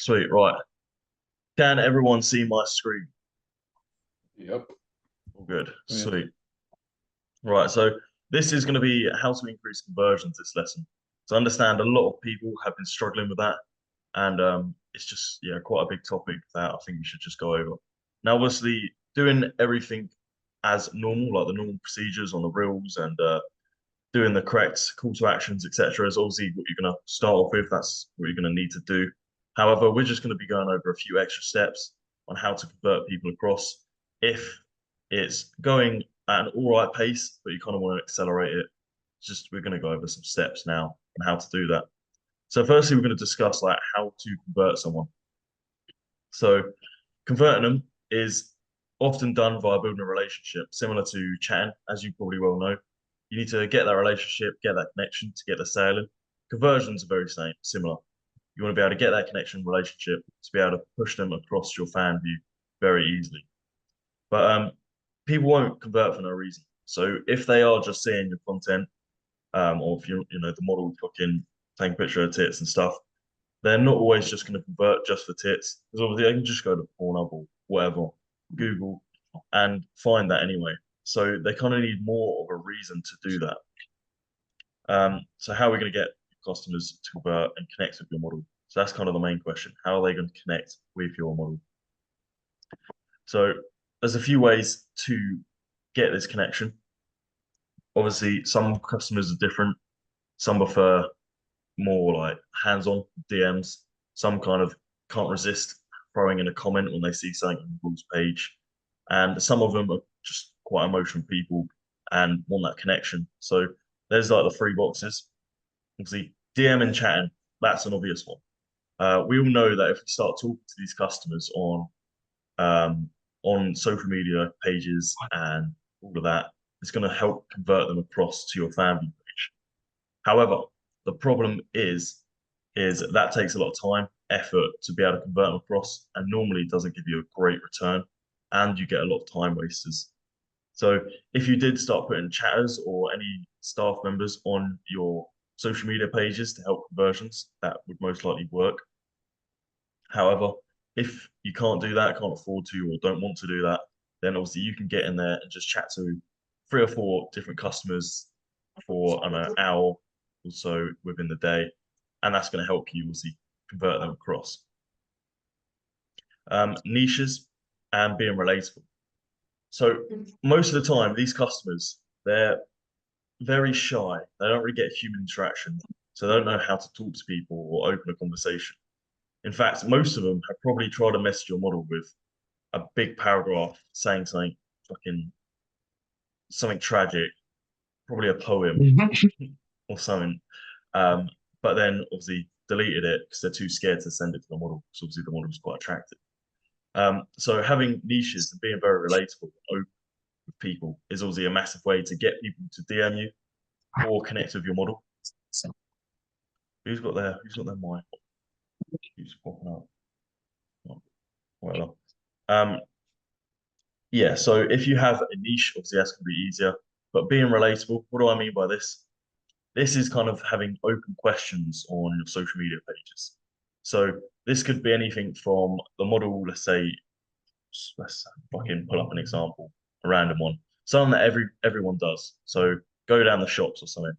Sweet, right. Can everyone see my screen? Yep. All good. Yep. Sweet. Right, so this is going to be how to increase conversions this lesson. So I understand a lot of people have been struggling with that, and it's just quite a big topic that I think we should just go over. Now, obviously, doing everything as normal, like the normal procedures on the reels and doing the correct call to actions, etc., is obviously what you're going to start off with. That's what you're going to need to do. However, we're just going to be going over a few extra steps on how to convert people across if it's going at an all right pace, but you kind of want to accelerate it. Just we're going to go over some steps now on how to do that. So, firstly, we're going to discuss like how to convert someone. So, converting them is often done via building a relationship, similar to chatting, as you probably well know. You need to get that relationship, get that connection to get the sale in. Conversions are very similar. You want to be able to get that connection relationship to be able to push them across your fan view very easily. But people won't convert for no reason. So if they are just seeing your content, or if you know the model fucking taking a picture of tits and stuff, they're not always just going to convert just for tits. Because obviously they can just go to Pornhub or whatever, Google, and find that anyway. So they kind of need more of a reason to do that. So how are we going to get customers to convert and connect with your model? So that's kind of the main question. How are they going to connect with your model? So there's a few ways to get this connection. Obviously, some customers are different. Some prefer more like hands-on DMs. Some kind of can't resist throwing in a comment when they see something on the rules page. And some of them are just quite emotional people and want that connection. So there's like the three boxes. Obviously, DM and chatting, that's an obvious one. We all know that if we start talking to these customers on social media pages and all of that, it's going to help convert them across to your fan page. However, the problem is that takes a lot of time, effort to be able to convert them across, and normally it doesn't give you a great return, and you get a lot of time wasters. So if you did start putting chatters or any staff members on your social media pages to help conversions, that would most likely work. However, if you can't do that, can't afford to, or don't want to do that, then obviously you can get in there and just chat to three or four different customers for an hour or so within the day, and that's going to help you obviously convert them across. Niches and being relatable. So most of the time, these customers, they're very shy. They don't really get human interaction, so they don't know how to talk to people or open a conversation. In fact, most of them have probably tried to message your model with a big paragraph saying something fucking something tragic, probably a poem or something. Um, but then obviously deleted it because they're too scared to send it to the model. Because obviously the model is quite attractive. So having niches and being very relatable and open with people is obviously a massive way to get people to DM you or connect with your model. Who's got their mic? Who's popping up? Oh, whatever. Um, yeah, so if you have a niche, obviously that's going to be easier. But being relatable, what do I mean by this? This is kind of having open questions on your social media pages. So this could be anything from the model, let's fucking pull up an example, a random one, something that everyone does. So go down the shops or something.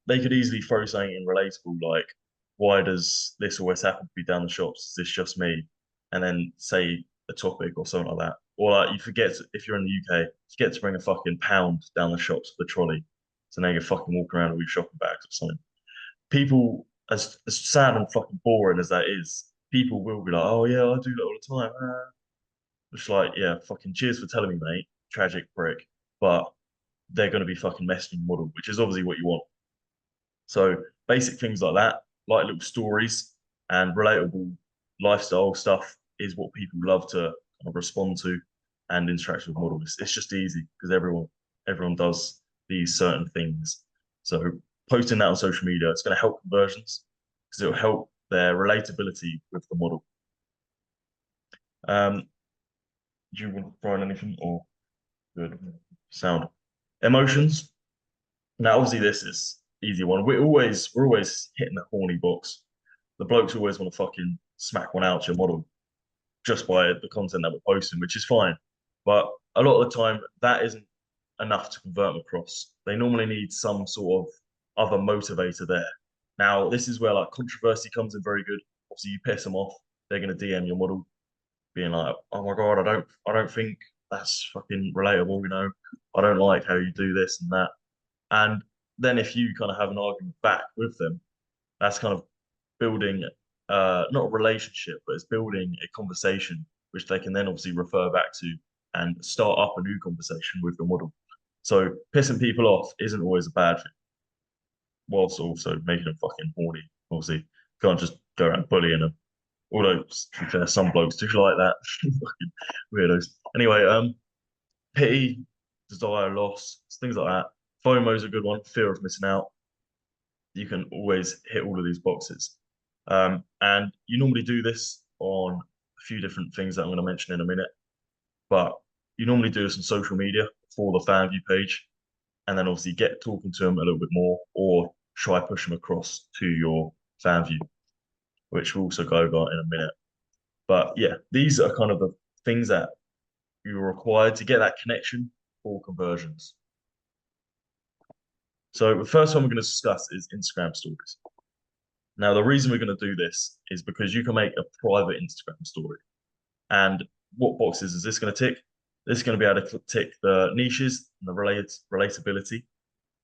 They could easily throw something in relatable like, why does this always happen to be down the shops? Is this just me? And then say a topic or something like that. Or like you forget if you're in the UK, forget to bring a fucking pound down the shops for the trolley. So now you fucking walk around with your shopping bags or something. People, as sad and fucking boring as that is, people will be like, oh yeah, I do that all the time. It's like, yeah, fucking cheers for telling me, mate. Tragic prick. But they're going to be fucking messaging model, which is obviously what you want. So basic things like that, like little stories and relatable lifestyle stuff is what people love to kind of respond to and interact with models. It's just easy because everyone does these certain things. So posting that on social media, it's going to help conversions because it'll help their relatability with the model. Do you want to throw in anything or good sound? Emotions. Now, obviously, this is easy one. We're always hitting the horny box. the blokes always want to fucking smack one out to your model just by the content that we're posting, which is fine. But a lot of the time, that isn't enough to convert them across. They normally need some sort of other motivator there. Now, this is where like controversy comes in very good. Obviously, you piss them off, they're gonna DM your model, being like, "Oh my god, I don't think that's fucking relatable. I don't like how you do this and that." And then if you kind of have an argument back with them, that's kind of building not a relationship, but it's building a conversation which they can then obviously refer back to and start up a new conversation with the model. So pissing people off isn't always a bad thing, whilst also making them fucking horny. Obviously, you can't just go around bullying them. Although, to be fair, some blokes do like that. Fucking weirdos. Anyway, pity, desire, loss, things like that. FOMO is a good one. Fear of missing out. You can always hit all of these boxes. And you normally do this on a few different things that I'm going to mention in a minute. But you normally do this on social media for the fan view page, and then obviously get talking to them a little bit more, or try push them across to your fan view, which we'll also go over in a minute. But yeah, these are kind of the things that you're required to get that connection for conversions. So the first one we're going to discuss is Instagram stories. Now, the reason we're going to do this is because you can make a private Instagram story. And what boxes is this going to tick? This is going to be able to tick the niches, and the relatability,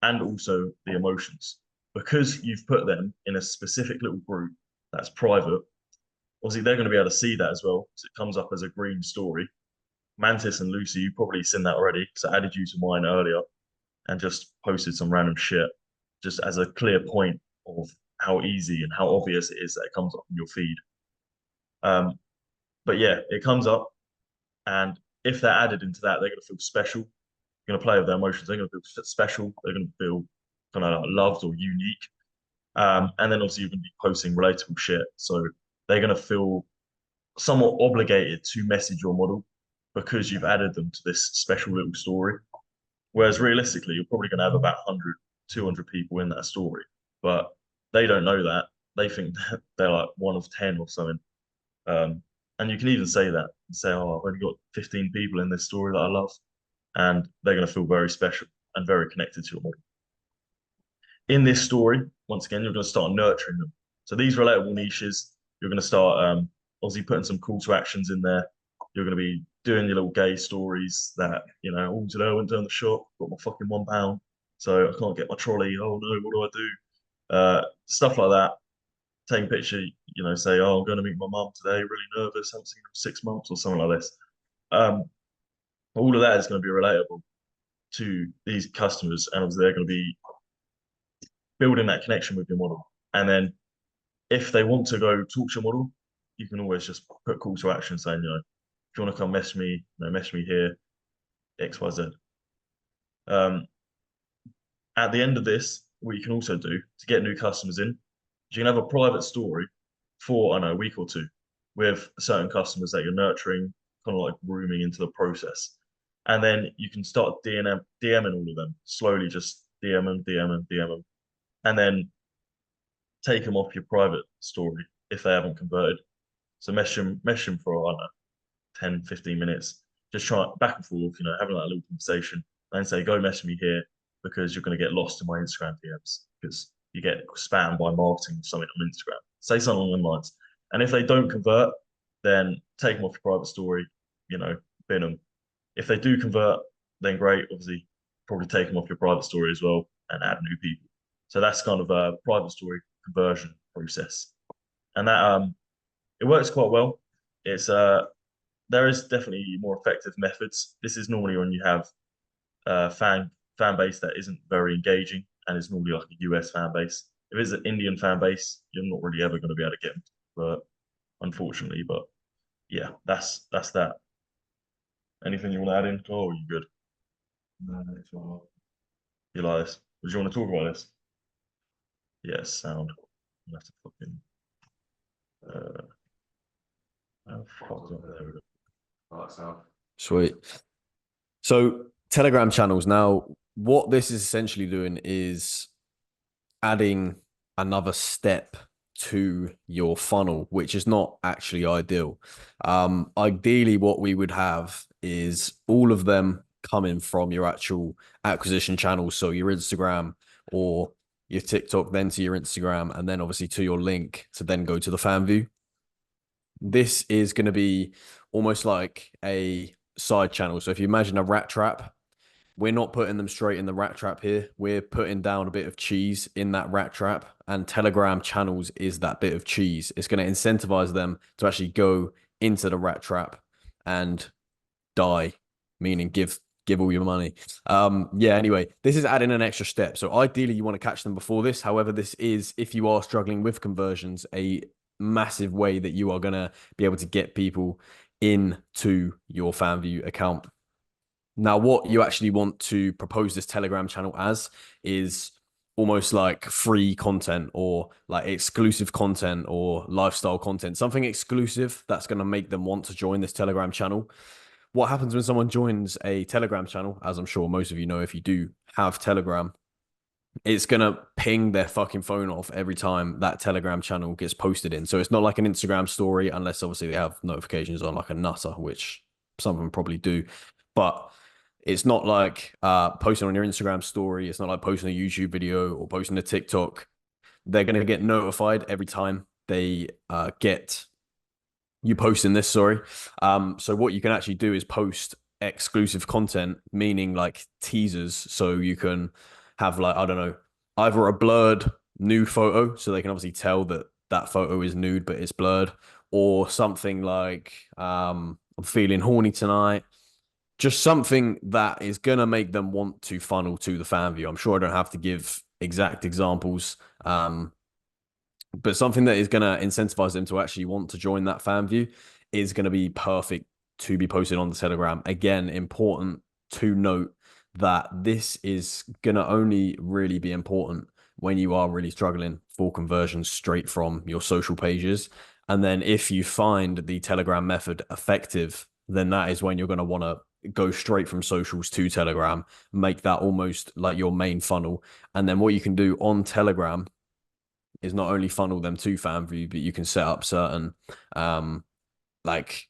and also the emotions. Because you've put them in a specific little group that's private, obviously they're going to be able to see that as well, because it comes up as a green story. Mantis and Lucy, you've probably seen that already, because I added you to mine earlier and just posted some random shit, just as a clear point of how easy and how obvious it is that it comes up in your feed. But yeah, it comes up, and if they're added into that, they're going to feel special. They're going to play with their emotions. They're going to feel special. They're going to feel kind of like loved or unique. And then obviously you're going to be posting relatable shit, so they're going to feel somewhat obligated to message your model because you've added them to this special little story. Whereas realistically, you're probably going to have about 100, 200 people in that story, but they don't know that. They think that they're like one of 10 or something. And you can even say that and say, "Oh, I've only got 15 people in this story that I love," and they're going to feel very special and very connected to your model. In this story, once again, you're going to start nurturing them. So these relatable niches, you're going to start obviously putting some call to actions in there. You're going to be doing your little gay stories that, "Oh, today I went down the shop, got my fucking £1, so I can't get my trolley. Oh no, what do I do?" Stuff like that. Take a picture, say, "Oh, I'm going to meet my mum today, really nervous, haven't seen her in 6 months," or something like this. All of that is going to be relatable to these customers, and obviously they're going to be building that connection with your model. And then if they want to go talk to your model, you can always just put call to action saying, "If you want to come mess me, mess me here, X, Y, Z." At the end of this, what you can also do to get new customers in, you can have a private story for, I don't know, a week or two with certain customers that you're nurturing, kind of like grooming into the process. And then you can start DMing all of them, slowly just DM them, DM them, DM them, and then take them off your private story if they haven't converted. So mesh them for, I don't know, 10, 15 minutes. Just try back and forth, having like a little conversation, and say, "Go message me here because you're going to get lost in my Instagram DMs because you get spammed by marketing or something on Instagram." Say something along those lines. And if they don't convert, then take them off your private story, bin them. If they do convert, then great. Obviously, probably take them off your private story as well and add new people. So that's kind of a private story conversion process. And that it works quite well. It's there is definitely more effective methods. This is normally when you have fan base that isn't very engaging and is normally like a US fan base. If it's an Indian fan base, you're not really ever going to be able to get them, but unfortunately. But yeah, that's that. Anything you want to add in? Oh, you good? No, it's all You like this? Would you want to talk about this? Yes, sound. You have to fucking. Oh, fuck, there we go. right, so Sweet. So Telegram channels now, what this is essentially doing is adding another step to your funnel, which is not actually ideal. Ideally, what we would have is all of them coming from your actual acquisition channels. So your Instagram or your TikTok, then to your Instagram, and then obviously to your link to then go to the fan view. This is going to be almost like a side channel. So if you imagine a rat trap, we're not putting them straight in the rat trap here. We're putting down a bit of cheese in that rat trap, and Telegram channels is that bit of cheese. It's going to incentivize them to actually go into the rat trap and die, meaning give all your money. Yeah, anyway, this is adding an extra step. So ideally you want to catch them before this. However, this is, if you are struggling with conversions, a massive way that you are going to be able to get people into your FanView account. Now, what you actually want to propose this Telegram channel as is almost like free content or like exclusive content or lifestyle content, something exclusive that's going to make them want to join this Telegram channel. What happens when someone joins a Telegram channel, as I'm sure most of you know, if you do have Telegram, it's going to ping their fucking phone off every time that Telegram channel gets posted in. So it's not like an Instagram story, unless obviously they have notifications on like a nutter, which some of them probably do. But it's not like posting on your Instagram story. It's not like posting a YouTube video or posting a TikTok. They're going to get notified every time they get you posting this, sorry. So what you can actually do is post exclusive content, meaning like teasers. So you can have like, I don't know, either a blurred nude photo, so they can obviously tell that that photo is nude, but it's blurred, or something like, I'm feeling horny tonight. Just something that is going to make them want to funnel to the fan view. I'm sure I don't have to give exact examples. But something that is going to incentivize them to actually want to join that fan view is going to be perfect to be posted on the Telegram. Again, important to note that this is going to only really be important when you are really struggling for conversions straight from your social pages. And then if you find the Telegram method effective, then that is when you're going to want to go straight from socials to Telegram, make that almost like your main funnel. And then what you can do on Telegram is not only funnel them to FanView, but you can set up certain like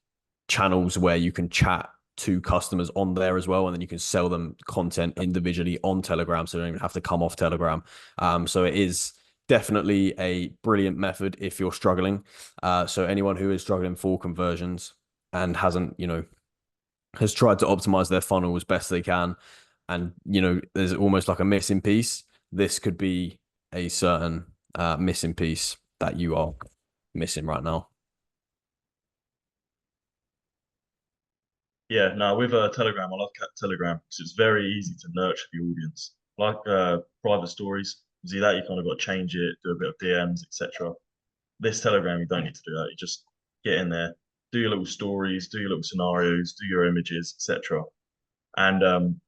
channels where you can chat to customers on there as well, and then you can sell them content individually on Telegram, so they don't even have to come off Telegram. So it is definitely a brilliant method if you're struggling. So anyone who is struggling for conversions and hasn't, has tried to optimize their funnel as best they can, and there's almost like a missing piece. This could be a certain missing piece that you are missing right now. Yeah, now with Telegram, I love Telegram because it's very easy to nurture the audience. Like private stories, see that you kind of got to change it, do a bit of DMs, etc. This Telegram, you don't need to do that. You just get in there, do your little stories, do your little scenarios, do your images, etc. And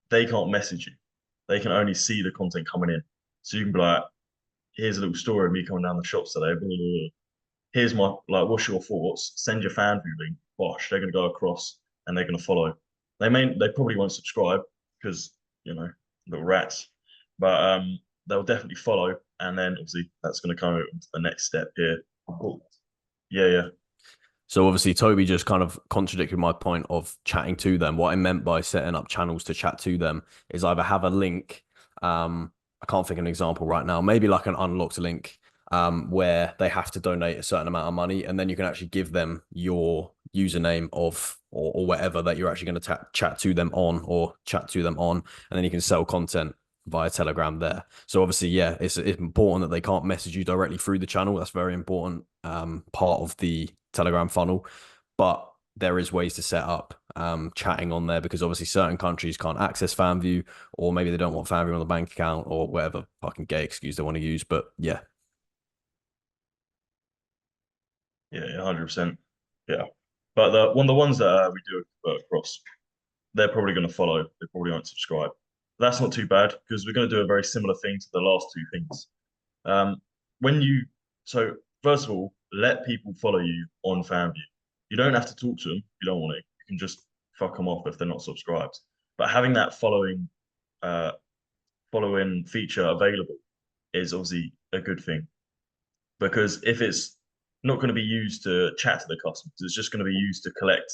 they can't message you. They can only see the content coming in. So you can be like, here's a little story of me coming down the shops today. Blah, blah, blah. Here's my what's your thoughts? Send your fan view link. Bosh, they're gonna go across and they're gonna follow. They probably won't subscribe because little rats, but they'll definitely follow. And then obviously that's gonna come into the next step here. Cool. Yeah. So obviously Toby just kind of contradicted my point of chatting to them. What I meant by setting up channels to chat to them is either have a link. I can't think of an example right now. Maybe like an unlocked link where they have to donate a certain amount of money, and then you can actually give them your username of or whatever that you're actually going to chat to them on, and then you can sell content via Telegram there. So obviously, yeah, it's important that they can't message you directly through the channel. That's very important part of the Telegram funnel. But there is ways to set up chatting on there, because obviously certain countries can't access FanView, or maybe they don't want FanView on the bank account, or whatever fucking gay excuse they want to use. But yeah. Yeah, 100%. Yeah. But the ones that we do across, they're probably going to follow. They probably won't subscribe. That's not too bad because we're going to do a very similar thing to the last two things. Um, so first of all, let people follow you on FanView. You don't have to talk to them if you don't want to. You can just fuck them off if they're not subscribed. But having that following feature available is obviously a good thing. because if it's not going to be used to chat to the customers, it's just going to be used to collect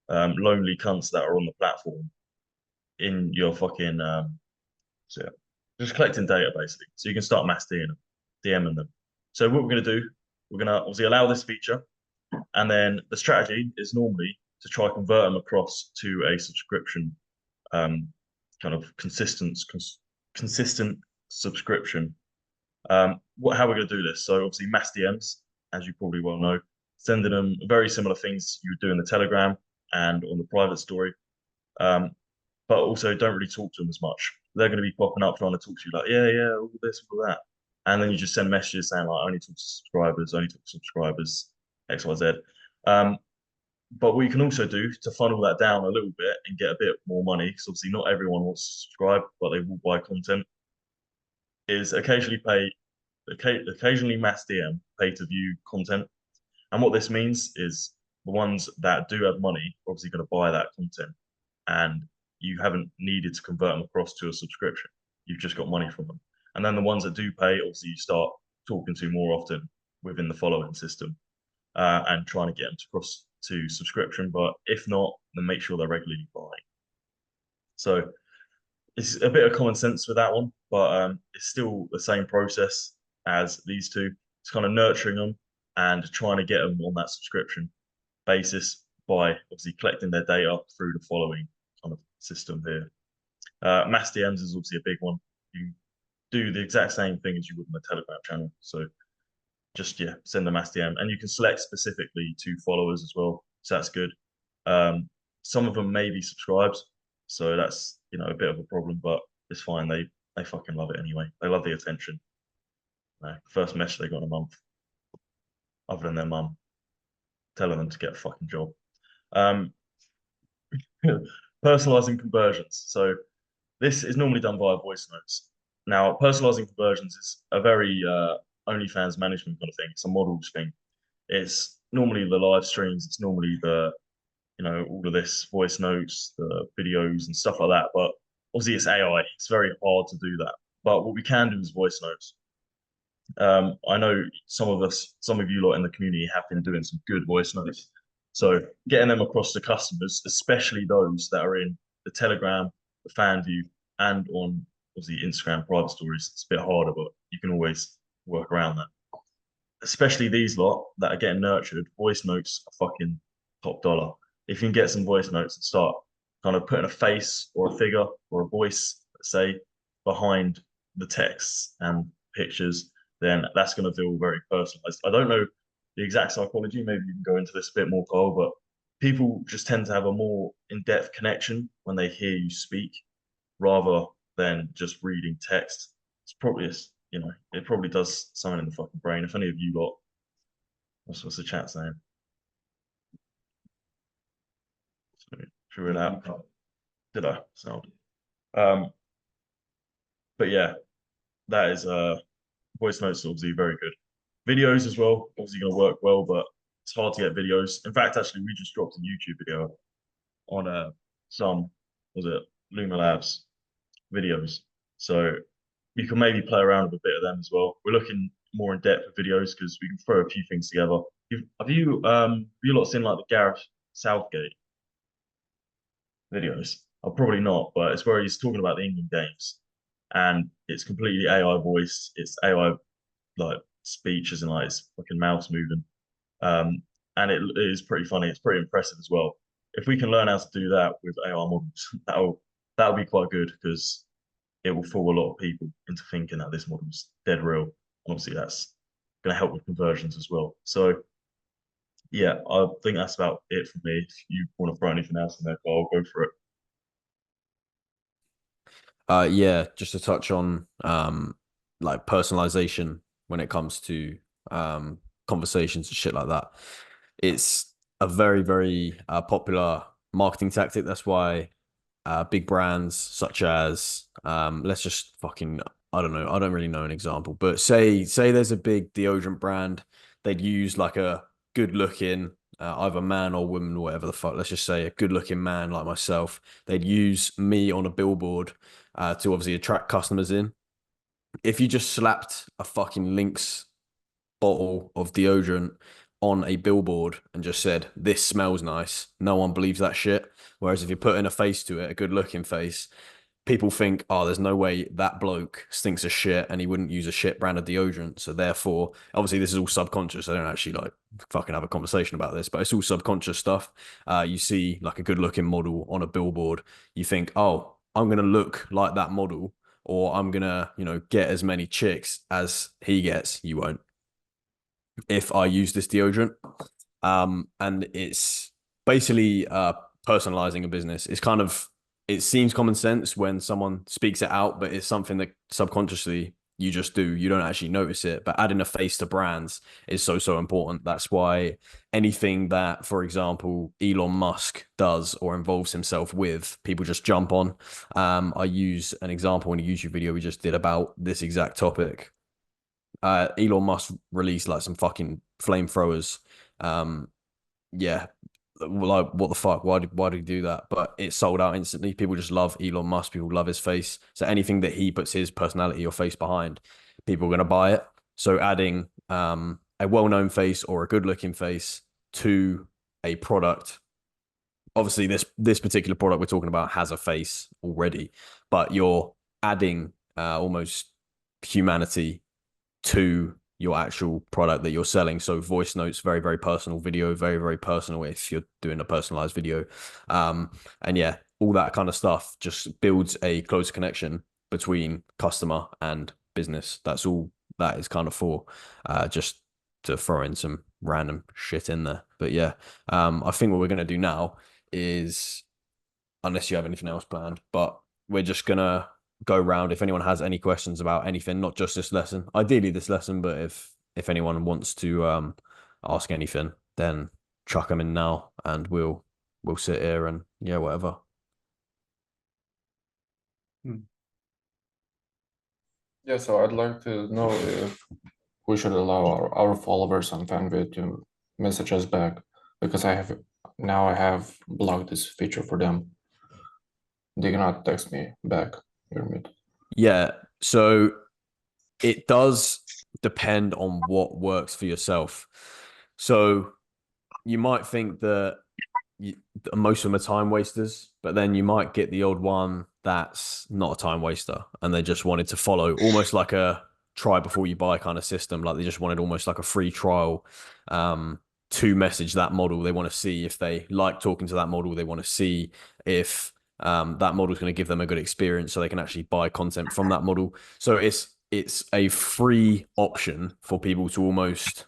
lonely cunts that are on the platform in your fucking so yeah, just collecting data basically. So you can start mass DMing them. So what we're going to do, we're going to obviously allow this feature, and then the strategy is normally to try convert them across to a subscription, kind of consistent subscription. How we're going to do this? So obviously mass DMs, as you probably well know, sending them very similar things you would do in the Telegram and on the private story. But also don't really talk to them as much. They're going to be popping up trying to talk to you like, yeah, all this, all that. And then you just send messages saying like, only talk to subscribers, X, Y, Z. But what you can also do to funnel that down a little bit and get a bit more money, because obviously not everyone wants to subscribe, but they will buy content, is occasionally mass DM pay to view content. And what this means is the ones that do have money are obviously going to buy that content, and you haven't needed to convert them across to a subscription. You've just got money from them. And then the ones that do pay, obviously you start talking to more often within the following system, and trying to get them to cross to subscription. But if not, then make sure they're regularly buying. So it's a bit of common sense with that one, but it's still the same process as these two. It's kind of nurturing them and trying to get them on that subscription basis by obviously collecting their data through the following kind of system here. Mass DMs is obviously a big one. You do the exact same thing as you would in the Telegram channel. So just send a mass DM, and you can select specifically to followers as well. So that's good. Some of them may be subscribed, so that's a bit of a problem, but it's fine. They fucking love it anyway. They love the attention. First message they got in a month, other than their mum telling them to get a fucking job. Personalizing conversions. So this is normally done via voice notes. Now, personalizing conversions is a very OnlyFans management kind of thing. It's a models thing. It's normally the live streams. It's normally the all of this voice notes, the videos and stuff like that. But obviously it's AI. It's very hard to do that. But what we can do is voice notes. I know some of you lot in the community have been doing some good voice notes. So getting them across to customers, especially those that are in the Telegram, the fan view, and on obviously Instagram private stories, it's a bit harder, but you can always work around that. Especially these lot that are getting nurtured, voice notes are fucking top dollar. If you can get some voice notes and start kind of putting a face or a figure or a voice, let's say, behind the texts and pictures, then that's going to feel very personalized. I don't know the exact psychology. Maybe you can go into this a bit more, Carl, but people just tend to have a more in-depth connection when they hear you speak rather than just reading text. It's probably, it probably does something in the fucking brain. If any of you lot, what's the chat saying? Drew it out. Did I? Sound. But yeah, that is voice notes are obviously very good. Videos as well, obviously going to work well, but it's hard to get videos. In fact, actually, we just dropped a YouTube video on some, was it Luma Labs videos. So you can maybe play around with a bit of them as well. We're looking more in depth with videos because we can throw a few things together. Have you lot seen like the Gareth Southgate videos? Probably not, but it's where he's talking about the England games, and it's completely AI voiced. It's AI like speech, isn't like it's fucking mouse moving, and it is pretty funny. It's pretty impressive as well. If we can learn how to do that with AI models, that'll be quite good because it will fool a lot of people into thinking that this model's dead real. And obviously, that's going to help with conversions as well. So, yeah, I think that's about it for me. If you want to throw anything else in there, I'll go for it. Yeah, just to touch on like personalization when it comes to conversations and shit like that. It's a very, very popular marketing tactic. That's why big brands such as let's just fucking, I don't know, I don't really know an example, but say there's a big deodorant brand, they'd use like a good looking either man or woman or whatever the fuck, let's just say a good looking man like myself. They'd use me on a billboard to obviously attract customers in. If you just slapped a fucking links bottle of deodorant on a billboard and just said, "This smells nice," no one believes that shit. Whereas if you're putting a face to it, a good looking face, people think, oh, there's no way that bloke stinks of shit and he wouldn't use a shit brand of deodorant. So therefore, obviously, this is all subconscious. I don't actually like fucking have a conversation about this, but it's all subconscious stuff. You see like a good looking model on a billboard, you think, oh, I'm gonna look like that model, or I'm gonna, get as many chicks as he gets. You won't if I use this deodorant. And it's basically personalizing a business. It seems common sense when someone speaks it out, but it's something that subconsciously you just do. You don't actually notice it. But adding a face to brands is so important. That's why anything that, for example, Elon Musk does or involves himself with, people just jump on. I use an example in a YouTube video we just did about this exact topic. Elon Musk released like some fucking flamethrowers. Yeah, like what the fuck? Why did he do that? But it sold out instantly. People just love Elon Musk. People love his face. So anything that he puts his personality or face behind, people are gonna buy it. So adding a well-known face or a good-looking face to a product. Obviously, this particular product we're talking about has a face already, but you're adding almost humanity to your actual product that you're selling. So voice notes, very, very personal. Video, very, very personal if you're doing a personalized video. And yeah, all that kind of stuff just builds a close connection between customer and business. That's all that is kind of for, just to throw in some random shit in there. But yeah, I think what we're going to do now is, unless you have anything else planned, but we're just going to go round if anyone has any questions about anything, not just this lesson, ideally this lesson, but if anyone wants to ask anything, then chuck them in now and we'll sit here and yeah, whatever. Yeah, so I'd like to know if we should allow our followers on FanVid to message us back, because I have blocked this feature for them. They cannot text me back. Yeah, so it does depend on what works for yourself. So you might think that most of them are time wasters, but then you might get the old one that's not a time waster and they just wanted to follow almost like a try before you buy kind of system. Like they just wanted almost like a free trial to message that model. They want to see if they like talking to that model. They want to see if that model is going to give them a good experience so they can actually buy content from that model. So it's a free option for people to almost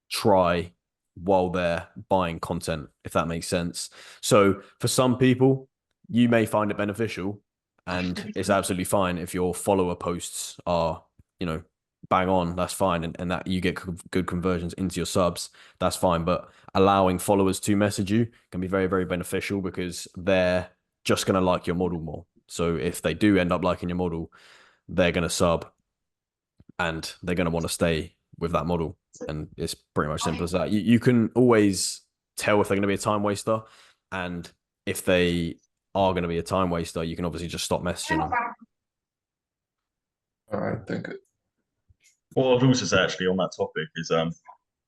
try while they're buying content, if that makes sense. So for some people, you may find it beneficial and it's absolutely fine if your follower posts are, bang on, that's fine. And that you get good conversions into your subs, that's fine. But allowing followers to message you can be very, very beneficial because they're just going to like your model more. So if they do end up liking your model, they're going to sub and they're going to want to stay with that model. And it's pretty much simple as that. You can always tell if they're going to be a time waster. And if they are going to be a time waster, you can obviously just stop messaging them. All right, thank you. What I'd also say actually on that topic is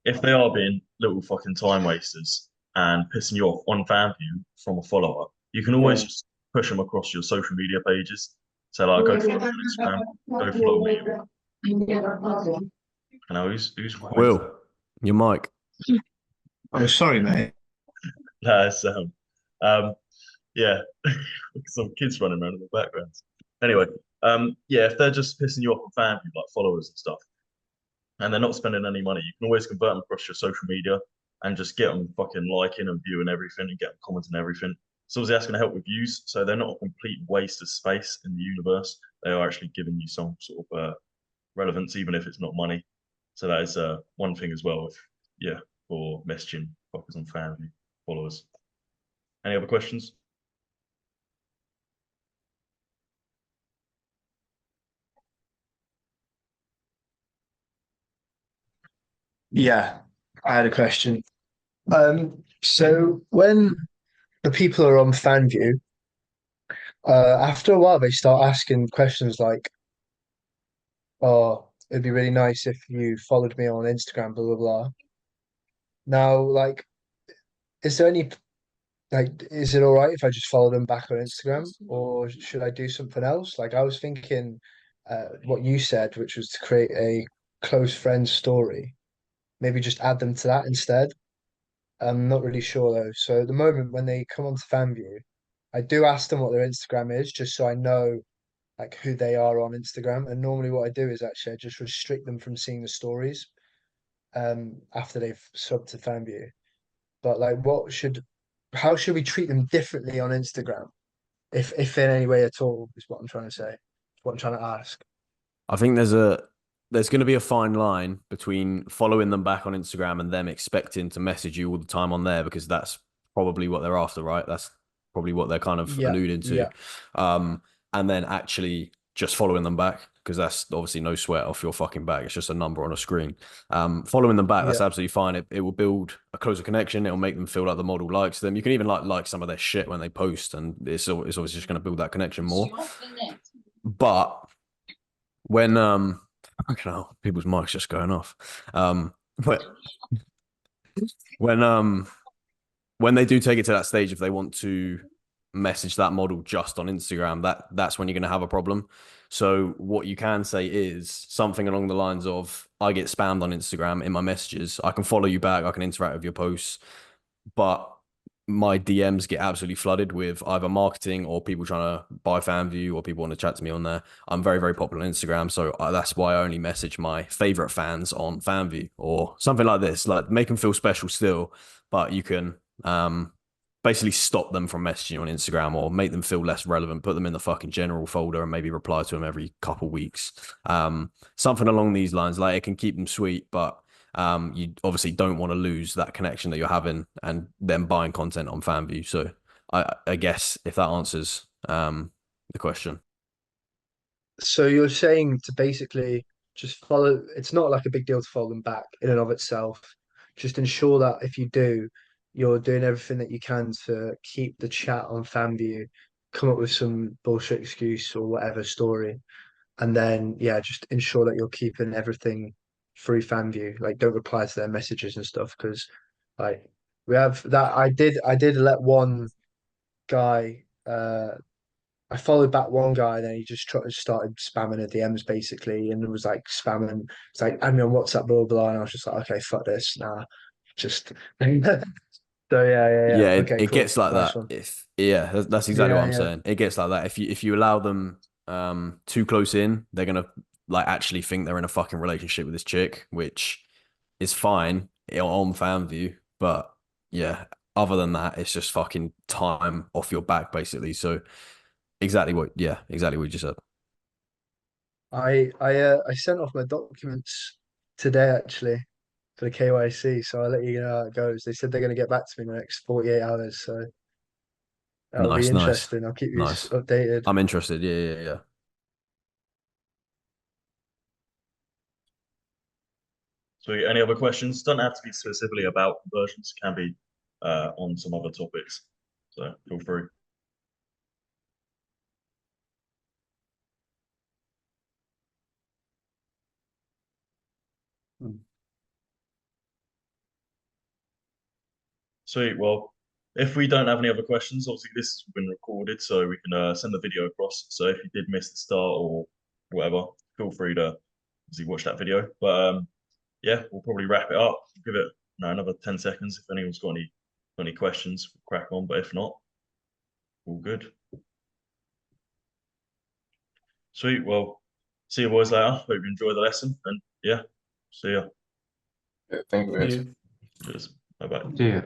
if they are being little fucking time wasters and pissing you off on FanView from a follower, you can always just push them across your social media pages. So like go follow me on Instagram, go follow me. Who's Will, your mic. Oh, sorry, mate. That's yeah, some kids running around in the background. Anyway, yeah, if they're just pissing you off on FanView, like followers and stuff, and they're not spending any money, you can always convert them across your social media and just get them fucking liking and viewing everything and get them commenting everything. So obviously that's going to help with views. So they're not a complete waste of space in the universe. They are actually giving you some sort of relevance, even if it's not money. So that is one thing as well. For messaging fuckers on FanView followers. Any other questions? Yeah, I had a question. So when the people are on FanView, after a while they start asking questions like, "Oh, it'd be really nice if you followed me on Instagram, blah blah blah. Now, like, is there any like, is it all right if I just follow them back on Instagram, or should I do something else? Like, I was thinking, what you said, which was to create a close friends story. Maybe just add them to that instead. I'm not really sure though. So at the moment, when they come onto FanView, I do ask them what their Instagram is, just so I know like who they are on Instagram. And normally, what I do is actually I just restrict them from seeing the stories after they've subbed to FanView. But like, how should we treat them differently on Instagram, if in any way at all, is what I'm trying to say. What I'm trying to ask. I think there's going to be a fine line between following them back on Instagram and them expecting to message you all the time on there, because that's probably what they're after, right? That's probably what they're kind of Yeah, alluding to. yeah, And then actually just following them back, because that's obviously no sweat off your fucking back. It's just a number on a screen. Following them back, that's yeah, absolutely fine. It will build a closer connection. It'll make them feel like the model likes them. You can even like some of their shit when they post, and it's obviously just going to build that connection more. But when fucking hell, people's mics just going off. But when they do take it to that stage, if they want to message that model just on Instagram, that's when you're going to have a problem. So what you can say is something along the lines of, I get spammed on Instagram in my messages. I can follow you back. I can interact with your posts, but my DMs get absolutely flooded with either marketing or people trying to buy FanView, or people want to chat to me on there. I'm very, very popular on Instagram. So that's why I only message my favorite fans on FanView or something like this, like make them feel special still, but you can basically stop them from messaging on Instagram, or make them feel less relevant, put them in the fucking general folder and maybe reply to them every couple weeks. Something along these lines. Like, it can keep them sweet, but you obviously don't want to lose that connection that you're having and then buying content on FanView. So I guess if that answers the question. So you're saying to basically just follow, it's not like a big deal to follow them back in and of itself. Just ensure that if you do, you're doing everything that you can to keep the chat on FanView, come up with some bullshit excuse or whatever story. And then, yeah, just ensure that you're keeping everything through FanView. Like, don't reply to their messages and stuff, because like we have that. I did let one guy I followed back one guy, and then he just started spamming the DMs basically, and it was like spamming. It's like, add me on WhatsApp, blah blah blah, and I was just like, okay, fuck this, nah, just. So yeah. Yeah, Okay, it cool, gets like nice that. one. That's exactly what Yeah, I'm yeah, saying. It gets like that. If you allow them too close in, they're gonna like actually think they're in a fucking relationship with this chick, which is fine on FanView, but yeah, other than that, it's just fucking time off your back basically. So exactly what you just said. I sent off my documents today actually for the KYC, so I'll let you know how it goes. They said they're going to get back to me in the next 48 hours, so that'll be Nice. interesting. I'll keep you Nice. updated. I'm interested. Yeah. So any other questions? Doesn't have to be specifically about conversions, can be on some other topics. So feel free. Sweet. Well, if we don't have any other questions, obviously this has been recorded, so we can send the video across. So if you did miss the start or whatever, feel free to obviously watch that video. But yeah, we'll probably wrap it up. Give it another 10 seconds. If anyone's got any questions, we'll crack on. But if not, all good. Sweet. Well, see you boys later. Hope you enjoy the lesson. And yeah, see ya. Thank you, guys. You. Cheers. Bye bye. See ya.